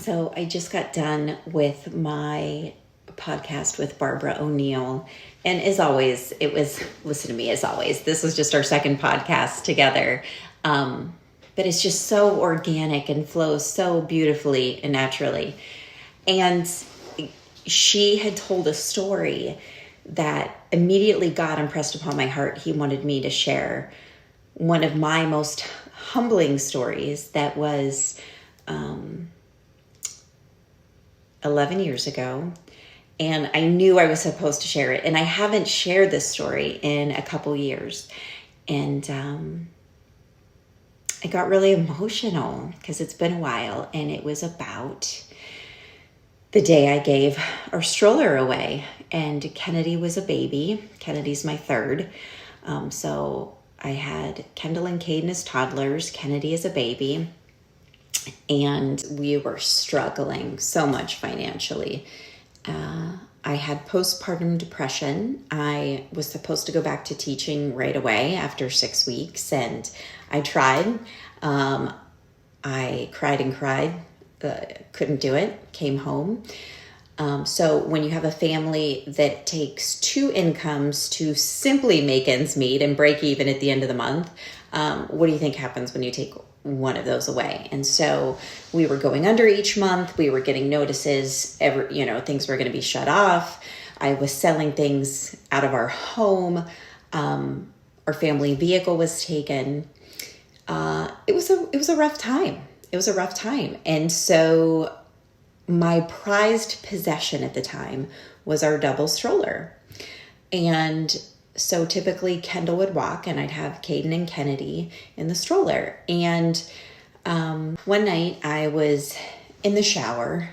So I just got done with my podcast with Barbara O'Neill. And as always, listen to me, as always, this was just our second podcast together. But it's just so organic and flows so beautifully and naturally. And she had told a story that immediately God impressed upon my heart. He wanted me to share one of my most humbling stories that was 11 years ago. And I knew I was supposed to share it. And I haven't shared this story in a couple years. And I got really emotional because it's been a while. And it was about the day I gave our stroller away. And Kennedy was a baby. Kennedy's my third. So I had Kendall and Caden as toddlers. Kennedy as a baby. And we were struggling so much financially. I had postpartum depression. I was supposed to go back to teaching right away after 6 weeks, and I tried. I cried and cried, couldn't do it, came home. So when you have a family that takes two incomes to simply make ends meet and break even at the end of the month, what do you think happens when you take one of those away? And so we were going under each month. We were getting notices, things were going to be shut off. I was selling things out of our home. Our family vehicle was taken. It was a rough time. It was a rough time. And so my prized possession at the time was our double stroller. And so typically Kendall would walk and I'd have Caden and Kennedy in the stroller. And one night I was in the shower,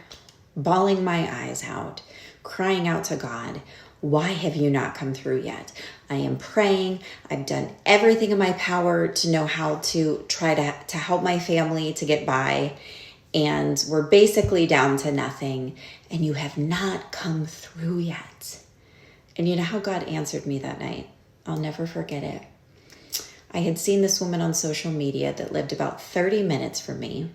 bawling my eyes out, crying out to God, why have you not come through yet? I am praying. I've done everything in my power to know how to try to help my family to get by. And we're basically down to nothing. And you have not come through yet. And you know how God answered me that night? I'll never forget it. I had seen this woman on social media that lived about 30 minutes from me.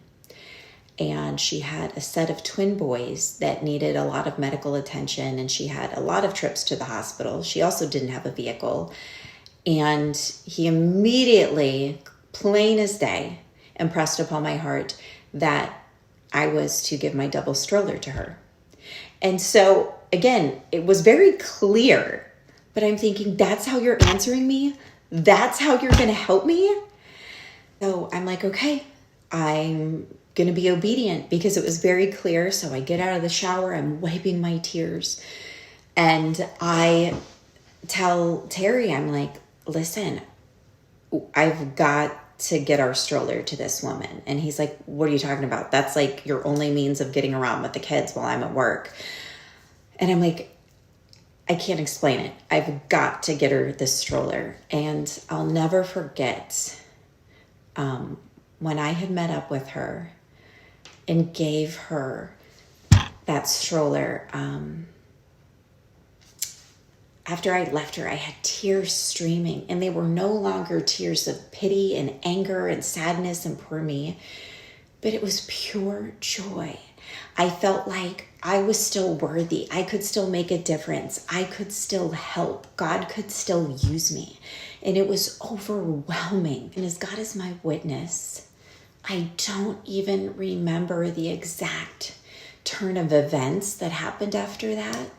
And she had a set of twin boys that needed a lot of medical attention. And she had a lot of trips to the hospital. She also didn't have a vehicle. And he immediately, plain as day, impressed upon my heart that I was to give my double stroller to her. And so, again, it was very clear, but I'm thinking, that's how you're answering me? That's how you're going to help me? So I'm like, okay, I'm going to be obedient because it was very clear. So I get out of the shower, I'm wiping my tears, and I tell Terry, I'm like, listen, I've got to get our stroller to this woman. And he's like, what are you talking about? That's like your only means of getting around with the kids while I'm at work. And I'm like, I can't explain it. I've got to get her this stroller. And I'll never forget when I had met up with her and gave her that stroller. After I left her, I had tears streaming, and they were no longer tears of pity and anger and sadness and poor me, but it was pure joy. I felt like I was still worthy. I could still make a difference. I could still help. God could still use me. And it was overwhelming. And as God is my witness, I don't even remember the exact turn of events that happened after that.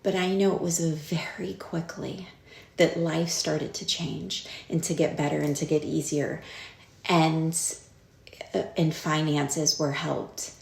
But I know it was very quickly that life started to change and to get better and to get easier. And finances were helped.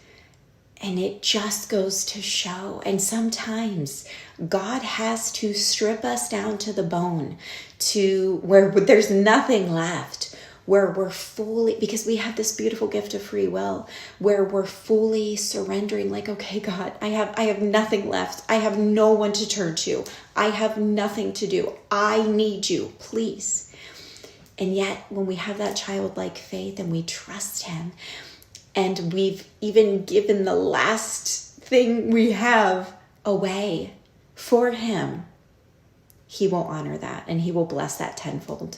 And it just goes to show. And sometimes God has to strip us down to the bone to where there's nothing left, where we're fully, because we have this beautiful gift of free will, where we're fully surrendering, like, okay, God, I have nothing left. I have no one to turn to. I have nothing to do. I need you, please. And yet when we have that childlike faith and we trust him, and we've even given the last thing we have away for him, he will honor that and he will bless that tenfold.